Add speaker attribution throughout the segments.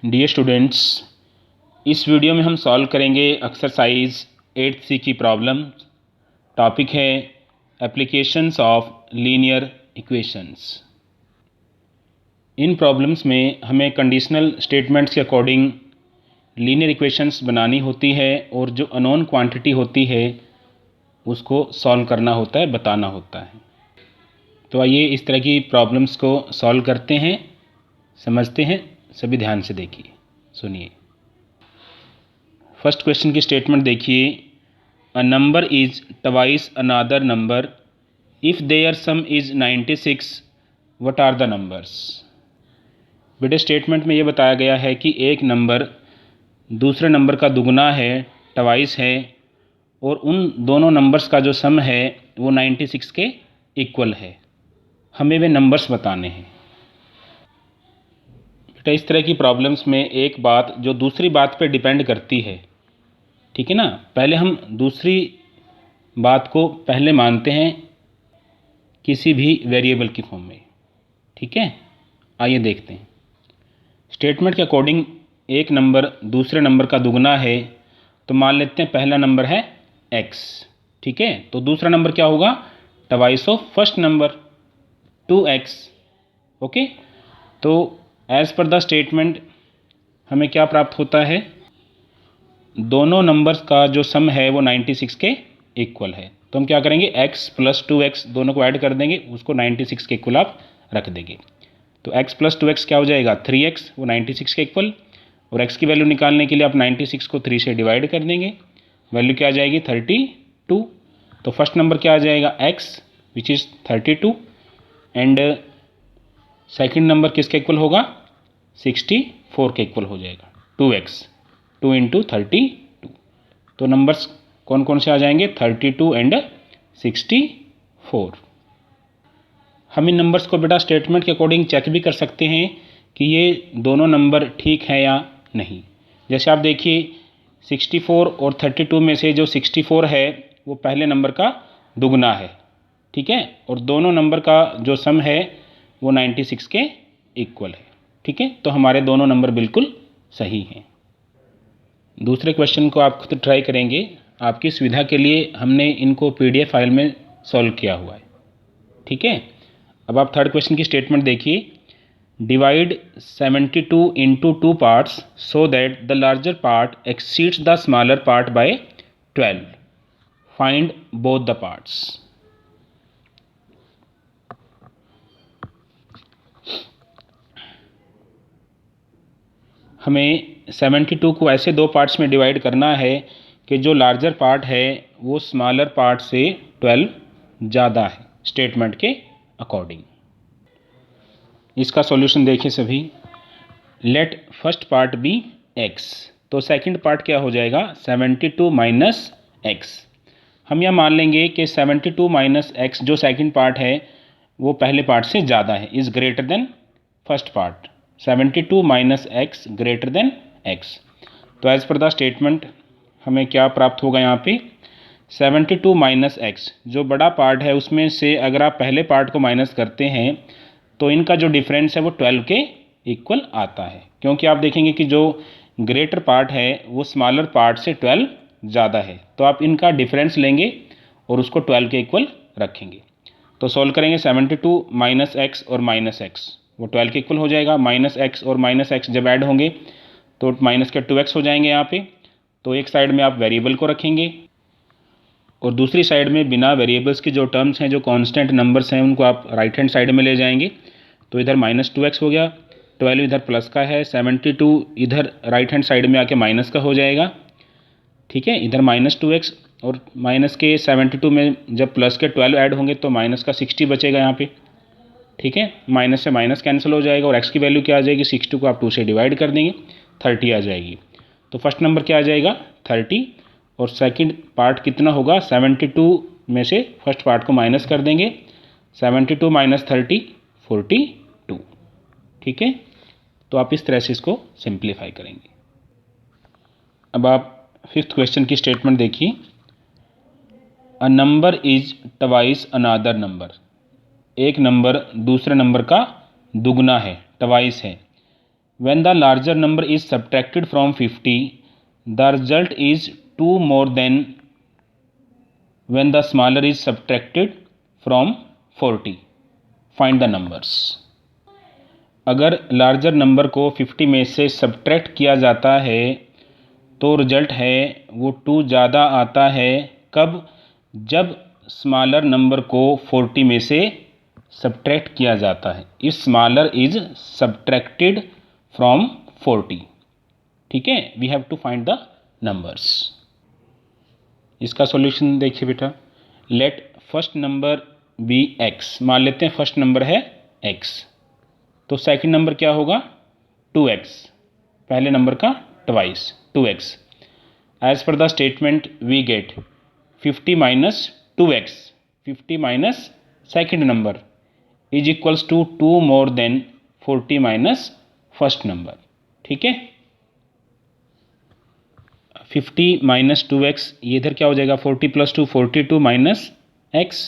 Speaker 1: Dear students, इस video में हम सॉल्व करेंगे एक्सरसाइज 8C की प्रॉब्लम। टॉपिक है applications of linear equations. In problems में हमें कंडीशनल स्टेटमेंट्स के अकॉर्डिंग लीनियर इक्वेशंस बनानी होती है और जो अननोन क्वांटिटी होती है उसको सॉल्व करना होता है, बताना होता है। तो आइए इस तरह की प्रॉब्लम्स को सॉल्व करते हैं, समझते हैं। सभी ध्यान से देखिए, सुनिए। फर्स्ट क्वेश्चन की स्टेटमेंट देखिए। A number is twice another number if their sum is 96, what are the numbers. बेटे स्टेटमेंट में ये बताया गया है कि एक नंबर दूसरे नंबर का दुगना है, ट्वाइस है, और उन दोनों नंबर्स का जो सम है वो 96 के इक्वल है। हमें वे नंबर्स बताने हैं। बेटा इस तरह की प्रॉब्लम्स में एक बात जो दूसरी बात पे डिपेंड करती है, ठीक है ना। पहले हम दूसरी बात को पहले मानते हैं किसी भी वेरिएबल की फॉर्म में, ठीक है। आइए देखते हैं। स्टेटमेंट के अकॉर्डिंग एक नंबर दूसरे नंबर का दुगना है, तो मान लेते हैं पहला नंबर है x, ठीक है। तो दूसरा नंबर क्या होगा? Twice of first number 2x, okay. तो एज पर द स्टेटमेंट हमें क्या प्राप्त होता है? दोनों नंबर्स का जो सम है वो 96 के इक्वल है। तो हम क्या करेंगे, x प्लस 2x दोनों को ऐड कर देंगे, उसको 96 के इक्वल आप रख देंगे। तो x प्लस 2x क्या हो जाएगा? 3x, वो 96 के इक्वल। और x की वैल्यू निकालने के लिए आप 96 को 3 से डिवाइड कर देंगे, वैल्यू क्या आ जाएगी? 32। तो फर्स्ट नंबर क्या आ जाएगा? x which is 32, and second number किसके इक्वल होगा? 64 के इक्वल हो जाएगा। 2x, 2 into 32। तो नंबर्स कौन कौन से आ जाएंगे? 32 एंड 64। हम इन नंबर्स को बेटा स्टेटमेंट के अकॉर्डिंग चेक भी कर सकते हैं कि ये दोनों नंबर ठीक है या नहीं। जैसे आप देखिए 64 और 32 में से जो 64 है वो पहले नंबर का दुगना है, ठीक है, और दोनों नंबर का जो सम है वो 96 के इक्वल है, ठीक है। तो हमारे दोनों नंबर बिल्कुल सही हैं। दूसरे क्वेश्चन को आप खुद ट्राई करेंगे। आपकी सुविधा के लिए हमने इनको PDF फाइल में सॉल्व किया हुआ है, ठीक है। अब आप थर्ड क्वेश्चन की स्टेटमेंट देखिए। Divide 72 into 2 parts so that the larger part exceeds the smaller part by 12, find both the parts. हमें 72 को ऐसे दो पार्ट्स में डिवाइड करना है कि जो लार्जर पार्ट है वो स्मॉलर पार्ट से 12 ज़्यादा है, स्टेटमेंट के अकॉर्डिंग। इसका सॉल्यूशन देखिए सभी। Let first part be x, तो सेकंड पार्ट क्या हो जाएगा? 72 माइनस x। हम यह मान लेंगे कि 72 माइनस x जो सेकंड पार्ट है वो पहले पार्ट से ज़्यादा है, is greater than first part. 72 minus x greater than x। तो एज पर द स्टेटमेंट हमें क्या प्राप्त होगा यहाँ पे? 72 माइनस x, जो बड़ा पार्ट है उसमें से अगर आप पहले पार्ट को माइनस करते हैं तो इनका जो डिफरेंस है वो 12 के इक्वल आता है, क्योंकि आप देखेंगे कि जो ग्रेटर पार्ट है वो स्मॉलर पार्ट से 12 ज़्यादा है। तो आप इनका डिफरेंस लेंगे और उसको 12 के इक्वल रखेंगे। तो सॉल्व करेंगे 72 माइनस एक्स और माइनस एक्स, वो 12 के इक्वल हो जाएगा। माइनस एक्स और माइनस एक्स जब ऐड होंगे तो माइनस के 2x हो जाएंगे यहाँ पे। तो एक साइड में आप वेरिएबल को रखेंगे और दूसरी साइड में बिना वेरिएबल्स की जो टर्म्स हैं, जो कांस्टेंट नंबर्स हैं, उनको आप राइट हैंड साइड में ले जाएंगे। तो इधर माइनस 2x हो गया, 12 इधर प्लस का है, 72 इधर राइट हैंड साइड में आके माइनस का हो जाएगा, ठीक है। इधर माइनस 2x और माइनस के 72 में जब प्लस के 12 ऐड होंगे तो माइनस का 60 बचेगा यहाँ पे, ठीक है। माइनस से माइनस कैंसिल हो जाएगा और x की वैल्यू क्या आ जाएगी? 62 को आप 2 से डिवाइड कर देंगे, 30 आ जाएगी। तो फर्स्ट नंबर क्या आ जाएगा? 30, और सेकंड पार्ट कितना होगा? 72 में से फर्स्ट पार्ट को माइनस कर देंगे, 72 माइनस 30 42, ठीक है। तो आप इस तरह से इसको सिंप्लीफाई करेंगे। अब आप फिफ्थ क्वेश्चन की स्टेटमेंट देखिए। A number is twice another number, एक नंबर दूसरे नंबर का दुगना है, ट्वाइस है। When the larger number is subtracted from 50, the result is 2 more than when the smaller is subtracted from 40. Find the numbers. अगर larger number को 50 में से सब्ट्रैक्ट किया जाता है तो रिजल्ट है वो 2 ज़्यादा आता है। कब? जब स्मॉलर नंबर को 40 में से सब्ट्रैक्ट किया जाता है। If smaller is subtracted from 40। ठीक है, we have to find the numbers. इसका सॉल्यूशन देखिए बेटा। Let first number be x. मान लेते हैं फर्स्ट नंबर है एक्स, तो सेकंड नंबर क्या होगा? 2x। पहले नंबर का twice 2x। As per the statement we get 50 minus 2x, 50 minus second number is equals to 2 more than 40 minus first number. ठीक है, 50 माइनस 2x, ये इधर क्या हो जाएगा? 40 प्लस 2 42 माइनस x।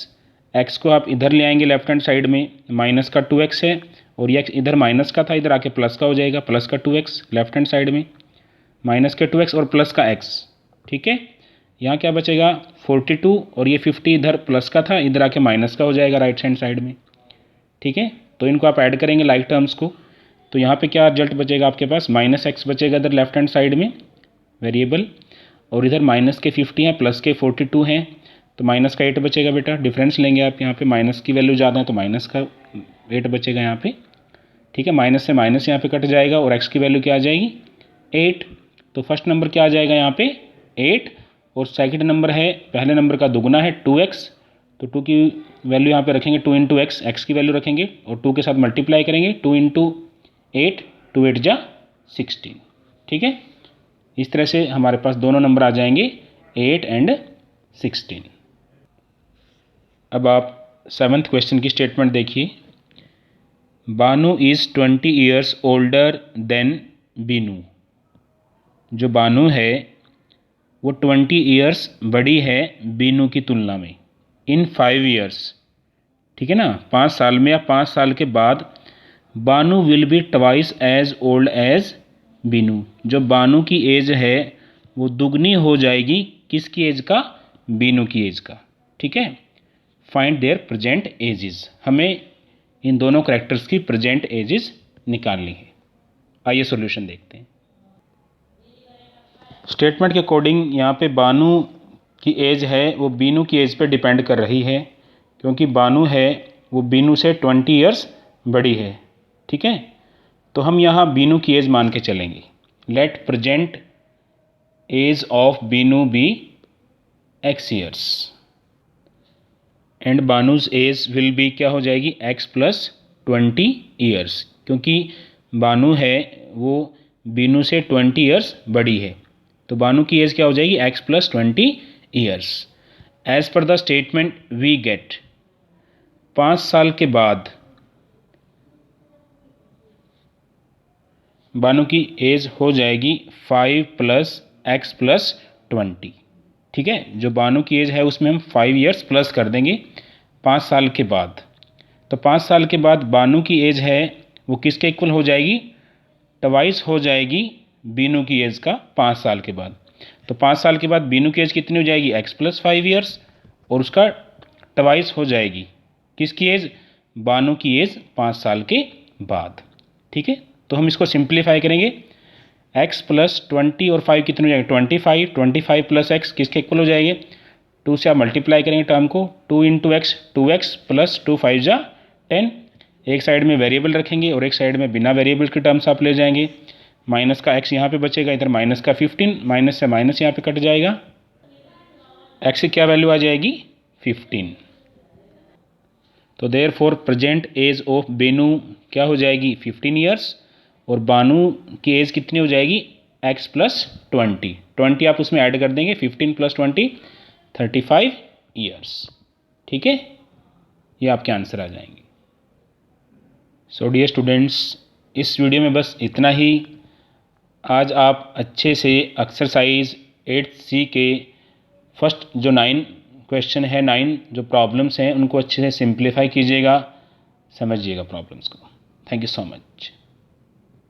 Speaker 1: x को आप इधर ले आएंगे लेफ्ट हैंड साइड में, माइनस का 2x है और ये x इधर माइनस का था, इधर आके प्लस का हो जाएगा, प्लस का 2x लेफ्ट हैंड साइड में, माइनस के 2x और प्लस का x। ठीक है, यहाँ क्या बचेगा? 42 और ये 50 इधर प्लस का था, इधर आके माइनस का हो जाएगा राइट हैंड साइड में। ठीक है, तो इनको आप ऐड करेंगे लाइक टर्म्स को, तो यहाँ पे क्या रिजल्ट बचेगा आपके पास? माइनस x बचेगा इधर लेफ्ट हैंड साइड में वेरिएबल, और इधर माइनस के 50 हैं, प्लस के 42 हैं, तो माइनस का 8 बचेगा बेटा। डिफरेंस लेंगे आप, यहाँ पे माइनस की वैल्यू ज़्यादा है तो माइनस का 8 बचेगा यहाँ पे। ठीक है, माइनस से माइनस यहाँ पे कट जाएगा और x की वैल्यू क्या आ जाएगी? 8। तो फर्स्ट नंबर क्या आ जाएगा यहाँ पे? 8, और सेकंड नंबर है पहले नंबर का दुगना है 2x, तो 2 की वैल्यू यहाँ पे रखेंगे 2 इंटू एक्स, एक्स की वैल्यू रखेंगे और 2 के साथ मल्टीप्लाई करेंगे, 2 इंटू 8, 2 8 जा 16। ठीक है, इस तरह से हमारे पास दोनों नंबर आ जाएंगे 8 एंड 16। अब आप 7th क्वेश्चन की स्टेटमेंट देखिए। Banu is 20 years older than Binu. जो बानू है वो 20 ईयर्स बड़ी है बीनू की तुलना में इन 5 ईयर्स। ठीक है ना, 5 साल में या 5 साल के बाद Banu will be twice as old as Binu. जो बानू की एज है वो दुगनी हो जाएगी किसकी एज का? बीनू की एज का। ठीक है, फाइंड देयर प्रेजेंट एजेस। हमें इन दोनों कैरेक्टर्स की प्रेजेंट एजेस निकालनी है। आइए सॉल्यूशन देखते हैं। स्टेटमेंट के अकॉर्डिंग यहाँ पे बानू की एज है वो बीनू की एज पे डिपेंड कर रही है, क्योंकि बानू है वो बीनू से 20 ईयर्स बड़ी है। ठीक है, तो हम यहाँ बीनू की एज मान के चलेंगे। Let present age of Binu be x years and Banu's age will be क्या हो जाएगी? x प्लस 20 ईयर्स, क्योंकि बानू है वो बीनू से 20 ईयर्स बड़ी है, तो बानू की एज क्या हो जाएगी? x plus 20 years. As per the statement we get 5 साल के बाद बानू की एज हो जाएगी 5 प्लस x प्लस 20। ठीक है, जो बानू की एज है उसमें हम 5 ईयर्स प्लस कर देंगे 5 साल के बाद। तो 5 साल के बाद बानू की एज है वो किसके इक्वल हो जाएगी? ट्वाइस हो जाएगी बीनू की एज का 5 साल के बाद। तो 5 साल के बाद बीनू की एज कितनी हो जाएगी? x प्लस 5 ईयर्स, और उसका ट्वाइस हो जाएगी किसकी एज? बानू की एज 5 साल के बाद। ठीक है, तो हम इसको सिंप्लीफाई करेंगे। x प्लस 20 और 5 कितने हो जाएंगे? 25, 25 प्लस x किसके इक्वल हो जाएंगे? 2 से आप मल्टीप्लाई करेंगे टर्म को, 2 इंटू एक्स 2x प्लस 2 5 जा 10। एक साइड में वेरिएबल रखेंगे और एक साइड में बिना वेरिएबल के टर्म्स आप ले जाएंगे। माइनस का x यहाँ पे बचेगा, इधर माइनस का 15, माइनस से माइनस यहाँ पे कट जाएगा, x की क्या वैल्यू आ जाएगी? 15। तो therefore present age of Benu क्या हो जाएगी? 15 ईयर्स, और बानू की एज कितनी हो जाएगी? x प्लस 20, 20 आप उसमें ऐड कर देंगे, 15 प्लस 20 35 ईयर्स। ठीक है, ये आपके आंसर आ जाएंगे। सो डियर स्टूडेंट्स, इस वीडियो में बस इतना ही। आज आप अच्छे से एक्सरसाइज 8C के फर्स्ट जो 9 क्वेश्चन है, 9 जो प्रॉब्लम्स हैं उनको अच्छे से सिंप्लीफाई कीजिएगा, समझिएगा प्रॉब्लम्स को। Thank you so much.